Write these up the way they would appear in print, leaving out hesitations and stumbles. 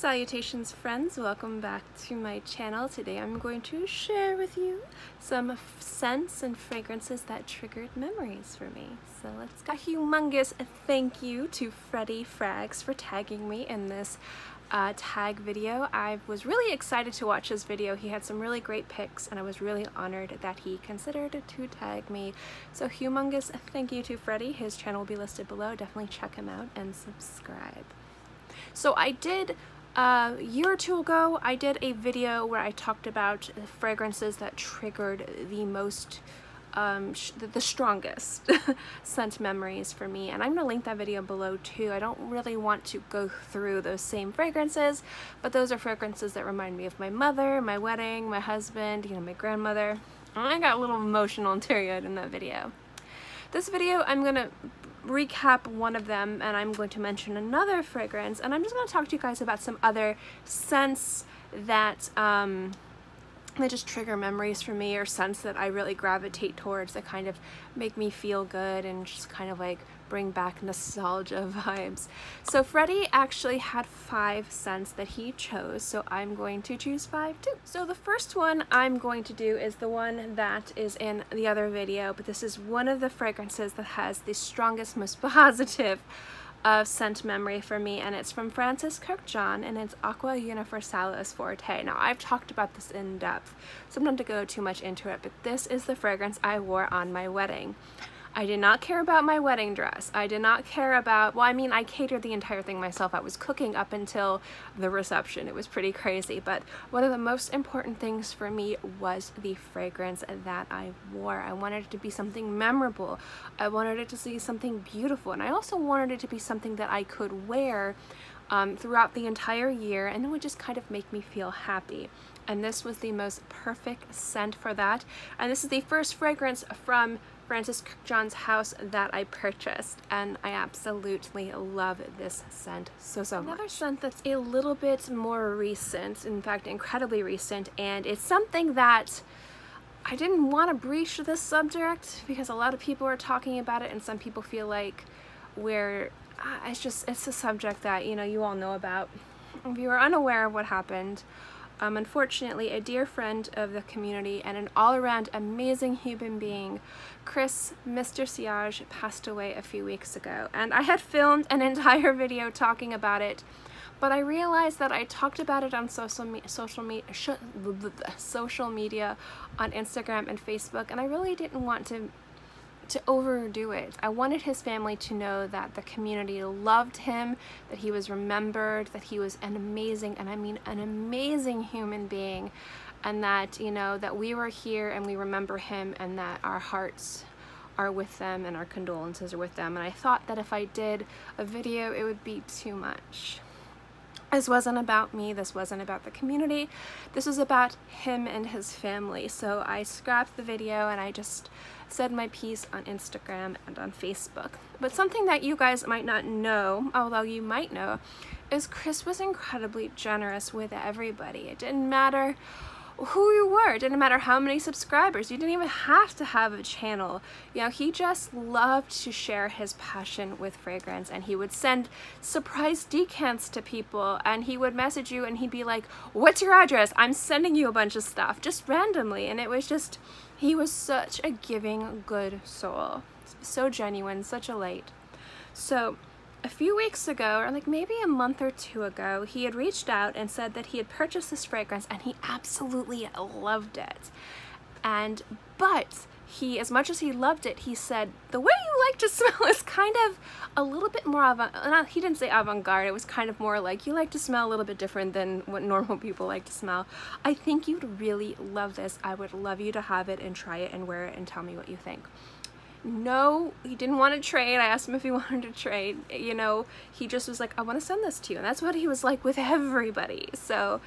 Salutations friends, welcome back to my channel. Today I'm going to share with you some scents and fragrances that triggered memories for me. So let's go. A humongous thank you to FreddieFragz for tagging me in this tag video. I was really excited to watch his video. He had some really great pics and I was really honored that he considered to tag me. So humongous thank you to Freddie. His channel will be listed below. Definitely check him out and subscribe. So I did a year or two ago, I did a video where I talked about fragrances that triggered the most, the strongest scent memories for me, and I'm gonna link that video below too. I don't really want to go through those same fragrances, but those are fragrances that remind me of my mother, my wedding, my husband, you know, my grandmother. And I got a little emotional and teary-eyed in that video. This video, I'm gonna recap one of them and I'm going to mention another fragrance, and I'm just going to talk to you guys about some other scents that that just trigger memories for me, or scents that I really gravitate towards that kind of make me feel good and just kind of like bring back nostalgia vibes. So Freddie actually had 5 scents that he chose, so I'm going to choose 5 too. So the first one I'm going to do is the one that is in the other video, but this is one of the fragrances that has the strongest, most positive scent memory for me, and it's from Francis Kurkdjian, and it's Aqua Universalis Forte. Now I've talked about this in depth, so I'm not to go too much into it, but this is the fragrance I wore on my wedding. I did not care about my wedding dress. I did not care about, well, I mean, I catered the entire thing myself. I was cooking up until the reception. It was pretty crazy, but one of the most important things for me was the fragrance that I wore. I wanted it to be something memorable. I wanted it to be something beautiful, and I also wanted it to be something that I could wear throughout the entire year, and it would just kind of make me feel happy. And this was the most perfect scent for that. And this is the first fragrance from Francis Kurkdjian's house that I purchased, and I absolutely love this scent so much. Another scent that's a little bit more recent, in fact incredibly recent, and it's something that I didn't want to breach this subject because a lot of people are talking about it, and some people feel like it's a subject that, you know, you all know about. If you are unaware of what happened, unfortunately, a dear friend of the community and an all-around amazing human being, Chris, Mr. Siage, passed away a few weeks ago. And I had filmed an entire video talking about it, but I realized that I talked about it on social media on Instagram and Facebook, and I really didn't want to overdo it. I wanted his family to know that the community loved him, that he was remembered, that he was an amazing, and I mean an amazing human being, and that, you know, that we were here and we remember him, and that our hearts are with them and our condolences are with them. And I thought that if I did a video, it would be too much. This wasn't about me, this wasn't about the community, this was about him and his family. So I scrapped the video and I just said my piece on Instagram and on Facebook. But something that you guys might not know, although you might know, is Chris was incredibly generous with everybody. It didn't matter who you were, it didn't matter how many subscribers, you didn't even have to have a channel. You know, he just loved to share his passion with fragrance, and he would send surprise decants to people, and he would message you and he'd be like, what's your address? I'm sending you a bunch of stuff, just randomly. And it was just, he was such a giving, good soul. So genuine, such a light. So a few weeks ago, or like maybe a month or 2 ago, he had reached out and said that he had purchased this fragrance and he absolutely loved it. But he, as much as he loved it, he said, the way you like to smell is kind of a little bit more he didn't say avant-garde, it was kind of more like, you like to smell a little bit different than what normal people like to smell. I think you'd really love this. I would love you to have it and try it and wear it and tell me what you think. No, he didn't want to trade. I asked him if he wanted to trade. You know, he just was like, I want to send this to you. And that's what he was like with everybody. So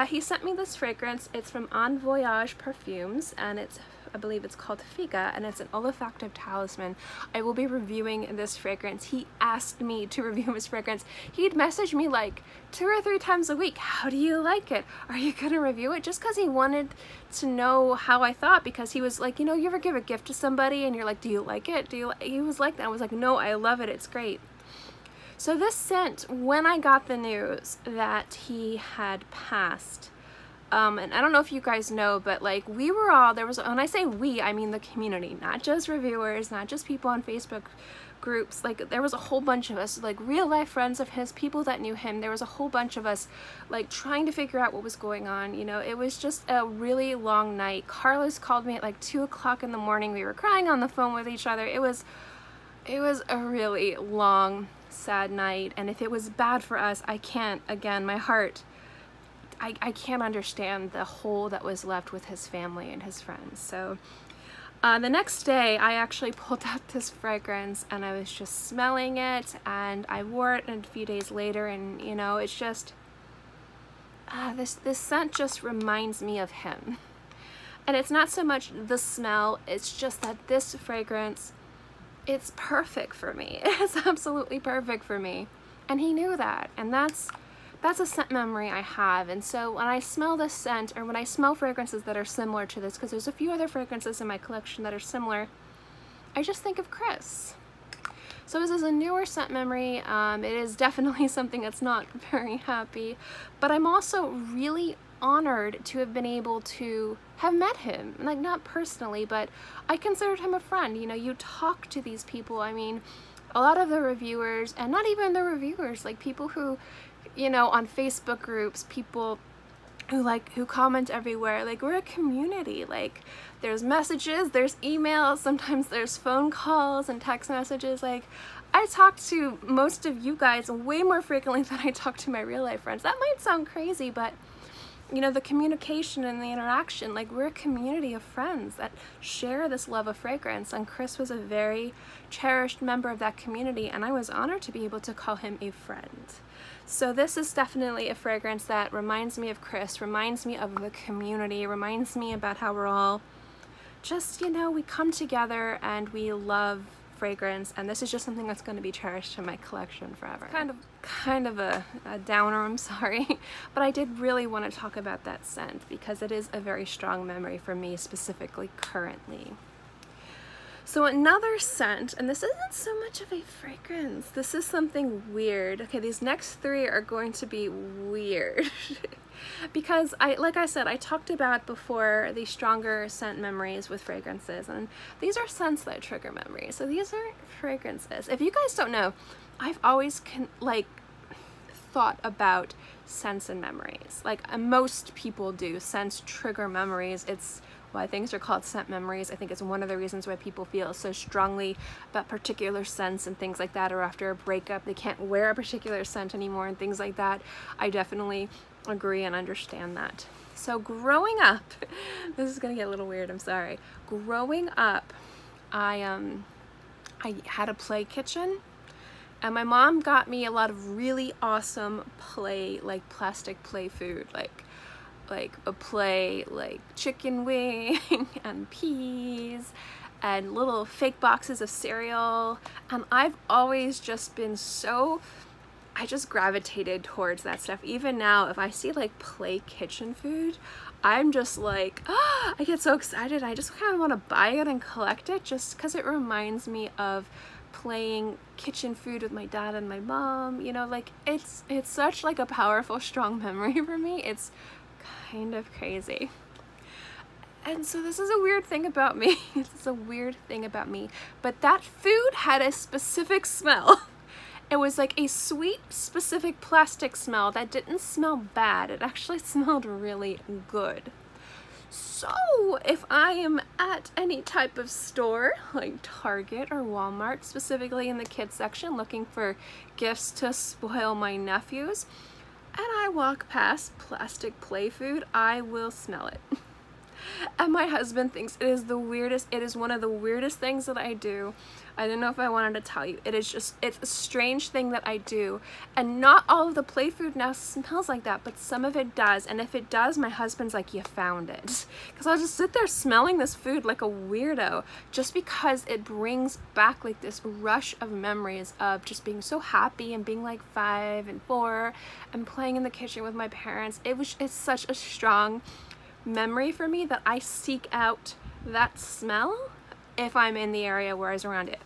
he sent me this fragrance. It's from En Voyage Perfumes, and I believe it's called Figa, and it's an olfactive talisman. I will be reviewing this fragrance. He asked me to review his fragrance. He'd message me like 2 or 3 times a week. How do you like it? Are you gonna review it? Just because he wanted to know how I thought, because he was like, you know, you ever give a gift to somebody and you're like, do you like it? He was like that. I was like, no, I love it. It's great. So this scent, when I got the news that he had passed, and I don't know if you guys know, but like we were all, there was, when I say we, I mean the community, not just reviewers, not just people on Facebook groups, like there was a whole bunch of us, like real life friends of his, people that knew him. There was a whole bunch of us like trying to figure out what was going on. You know, it was just a really long night. Carlos called me at like 2 o'clock in the morning. We were crying on the phone with each other. It was a really long, sad night, and if it was bad for us, I can't, again, my heart, I can't understand the hole that was left with his family and his friends. So the next day I actually pulled out this fragrance and I was just smelling it, and I wore it a few days later, and you know, it's just this scent just reminds me of him. And it's not so much the smell, it's just that this fragrance, it's perfect for me. It's absolutely perfect for me, and he knew that, and that's a scent memory I have. And so when I smell this scent, or when I smell fragrances that are similar to this, because there's a few other fragrances in my collection that are similar, I just think of Chris. So this is a newer scent memory. It is definitely something that's not very happy, but I'm also really honored to have been able to have met him, like not personally, but I considered him a friend. You know, you talk to these people. I mean, a lot of the reviewers, and not even the reviewers, like people who, you know, on Facebook groups, people who comment everywhere, like we're a community. Like there's messages, there's emails, sometimes there's phone calls and text messages. Like I talk to most of you guys way more frequently than I talk to my real life friends. That might sound crazy, but you know, the communication and the interaction, like we're a community of friends that share this love of fragrance, and Chris was a very cherished member of that community, and I was honored to be able to call him a friend. So this is definitely a fragrance that reminds me of Chris, reminds me of the community, reminds me about how we're all just, you know, we come together and we love fragrance, and this is just something that's going to be cherished in my collection forever. Kind of a downer, I'm sorry, but I did really want to talk about that scent because it is a very strong memory for me, specifically currently. So another scent, and this isn't so much of a fragrance, this is something weird. Okay, these next three are going to be weird because like I said, I talked about before the stronger scent memories with fragrances, and these are scents that trigger memories. So these are fragrances. If you guys don't know, I've always thought about scents and memories. Like most people do, scents trigger memories. It's why things are called scent memories. I think it's one of the reasons why people feel so strongly about particular scents and things like that, or after a breakup they can't wear a particular scent anymore and things like that. I definitely agree and understand that. So growing up, this is gonna get a little weird, I'm sorry. Growing up, I had a play kitchen, and my mom got me a lot of really awesome play, like plastic play food, like a play, like chicken wing and peas and little fake boxes of cereal. And I've always just been so, I just gravitated towards that stuff. Even now, if I see like play kitchen food, I'm just like, oh, I get so excited. I just kind of want to buy it and collect it just because it reminds me of playing kitchen food with my dad and my mom. You know, like it's such like a powerful, strong memory for me. It's kind of crazy. And so this is a weird thing about me. This is a weird thing about me. But that food had a specific smell. It was like a sweet, specific plastic smell that didn't smell bad. It actually smelled really good. So if I am at any type of store like Target or Walmart, specifically in the kids section, looking for gifts to spoil my nephews, and I walk past plastic play food, I will smell it. And my husband thinks it is the weirdest, it is one of the weirdest things that I do. I don't know if I wanted to tell you. It is just, it's a strange thing that I do. And not all of the play food now smells like that, but some of it does. And if it does, my husband's like, you found it. Because I'll just sit there smelling this food like a weirdo, just because it brings back like this rush of memories of just being so happy and being like 5 and 4 and playing in the kitchen with my parents. It's such a strong memory for me that I seek out that smell if I'm in the area where I was around it.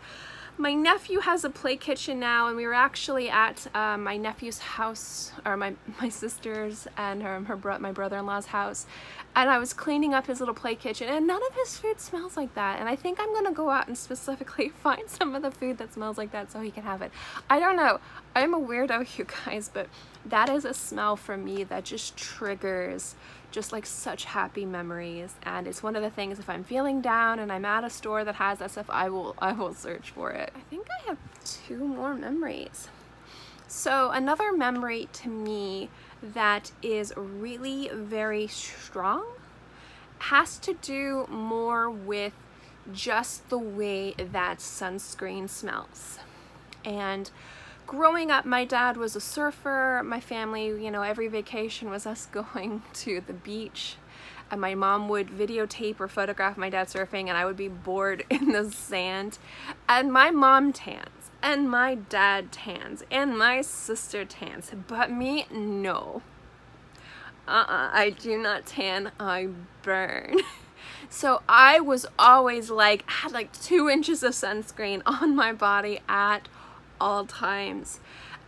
My nephew has a play kitchen now, and we were actually at my nephew's house, or my sister's and my brother-in-law's house, and I was cleaning up his little play kitchen, and none of his food smells like that. And I think I'm gonna go out and specifically find some of the food that smells like that so he can have it. I don't know. I'm a weirdo, you guys, but that is a smell for me that just triggers just like such happy memories. And it's one of the things, if I'm feeling down and I'm at a store that has that stuff, I will search for it. I think I have 2 more memories. So another memory to me that is really very strong has to do more with just the way that sunscreen smells. And growing up, my dad was a surfer. My family, you know, every vacation was us going to the beach. And my mom would videotape or photograph my dad surfing, and I would be bored in the sand. And my mom tans, and my dad tans, and my sister tans. But me, no. I do not tan, I burn. So I was always like, had like 2 inches of sunscreen on my body at all times.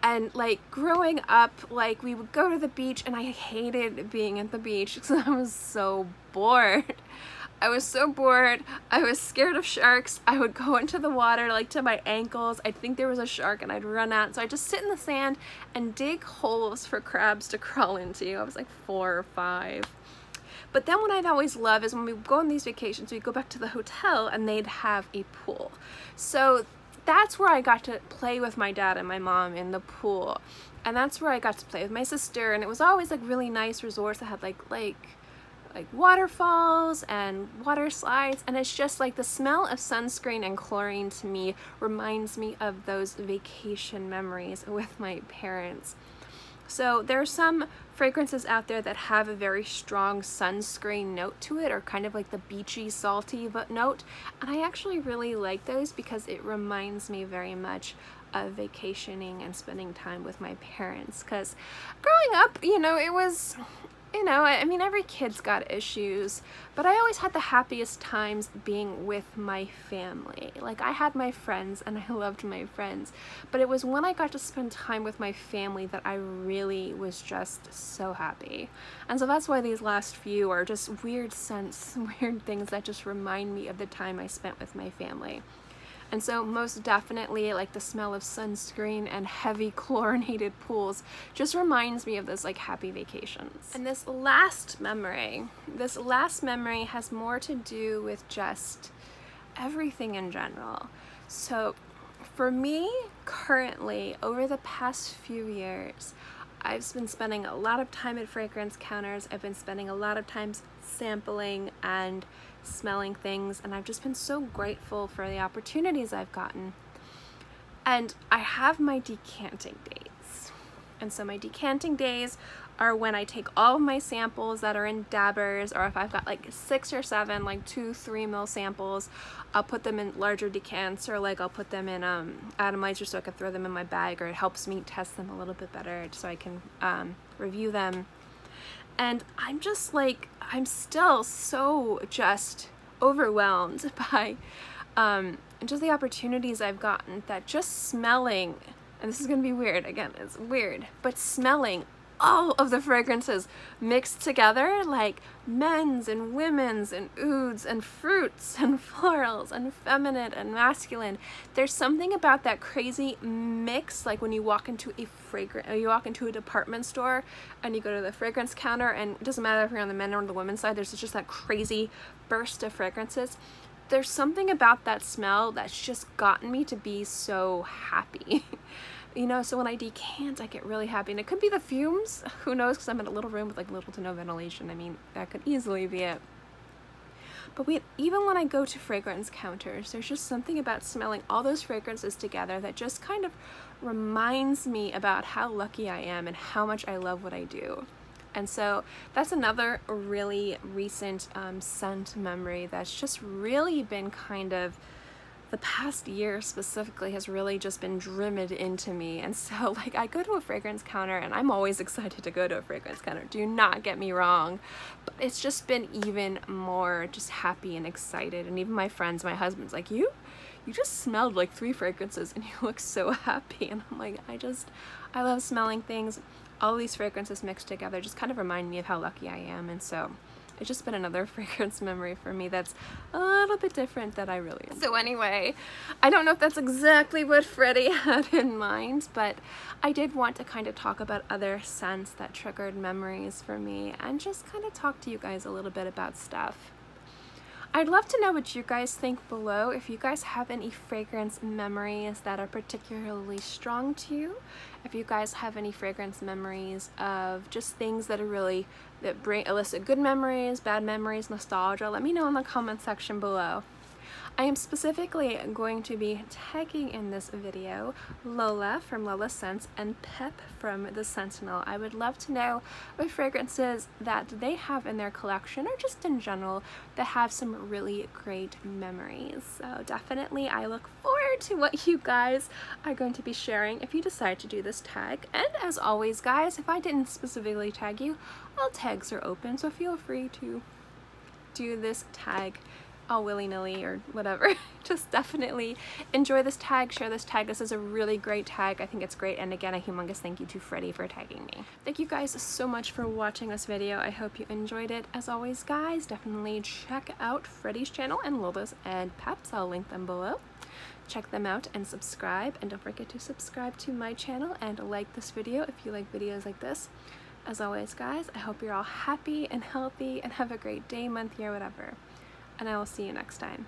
And like growing up, like we would go to the beach, and I hated being at the beach because I was so bored. I was so bored. I was scared of sharks. I would go into the water like to my ankles. I'd think there was a shark and I'd run out. So I'd just sit in the sand and dig holes for crabs to crawl into. I was like 4 or 5. But then what I'd always love is when we would go on these vacations, we'd go back to the hotel and they'd have a pool. So that's where I got to play with my dad and my mom in the pool. And that's where I got to play with my sister. And it was always like really nice resorts that had like waterfalls and water slides. And it's just like the smell of sunscreen and chlorine to me reminds me of those vacation memories with my parents. So there are some fragrances out there that have a very strong sunscreen note to it, or kind of like the beachy, salty note. And I actually really like those because it reminds me very much of vacationing and spending time with my parents. Because growing up, you know, it was, you know, I mean, every kid's got issues, but I always had the happiest times being with my family. Like, I had my friends and I loved my friends, but it was when I got to spend time with my family that I really was just so happy. And so that's why these last few are just weird scents, weird things that just remind me of the time I spent with my family. And so most definitely, like, the smell of sunscreen and heavy chlorinated pools just reminds me of those like happy vacations. And this last memory has more to do with just everything in general. So for me, currently, over the past few years, I've been spending a lot of time at fragrance counters. I've been spending a lot of time sampling and smelling things, and I've just been so grateful for the opportunities I've gotten. And I have my decanting days. And so my decanting days are when I take all of my samples that are in dabbers, or if I've got like 6 or 7, like 2-3 ml samples, I'll put them in larger decants, or like I'll put them in atomizer so I can throw them in my bag, or it helps me test them a little bit better so I can review them. And I'm just like, I'm still so just overwhelmed by just the opportunities I've gotten, that just smelling, and this is gonna be weird, again, it's weird, but smelling all of the fragrances mixed together, like men's and women's and ouds and fruits and florals and feminine and masculine. There's something about that crazy mix, like when you walk into a department store and you go to the fragrance counter, and it doesn't matter if you're on the men or on the women's side, there's just that crazy burst of fragrances. There's something about that smell that's just gotten me to be so happy. You know, so when I decant, I get really happy. And it could be the fumes, who knows, because I'm in a little room with like little to no ventilation. I mean, that could easily be it. But even when I go to fragrance counters, there's just something about smelling all those fragrances together that just kind of reminds me about how lucky I am and how much I love what I do. And so that's another really recent scent memory that's just really been kind of, the past year specifically has really just been driven into me. And so like I go to a fragrance counter, and I'm always excited to go to a fragrance counter, do not get me wrong, but it's just been even more just happy and excited. And even my friends, my husband's like, you you just smelled like 3 fragrances and you look so happy. And I'm like, I love smelling things. All these fragrances mixed together just kind of remind me of how lucky I am, and so it's just been another fragrance memory for me that's a little bit different that I really enjoy. So anyway, I don't know if that's exactly what Freddie had in mind, but I did want to kind of talk about other scents that triggered memories for me and just kind of talk to you guys a little bit about stuff. I'd love to know what you guys think below, if you guys have any fragrance memories that are particularly strong to you, if you guys have any fragrance memories of just things that are really, that elicit good memories, bad memories, nostalgia. Let me know in the comment section below. I am specifically going to be tagging in this video Lola from LolaScents and Pep from the Scentinel. I would love to know what fragrances that they have in their collection, or just in general, that have some really great memories. So definitely I look forward to what you guys are going to be sharing if you decide to do this tag. And as always guys, if I didn't specifically tag you, all tags are open, so feel free to do this tag all willy-nilly or whatever. Just definitely enjoy this tag, share this tag. This is a really great tag. I think it's great, and again, a humongous thank you to Freddie for tagging me. Thank you guys so much for watching this video. I hope you enjoyed it. As always guys, definitely check out Freddie's channel and Lola's and Pep's. I'll link them below. Check them out and subscribe, and don't forget to subscribe to my channel and like this video if you like videos like this. As always guys, I hope you're all happy and healthy and have a great day, month, year, whatever. And I will see you next time.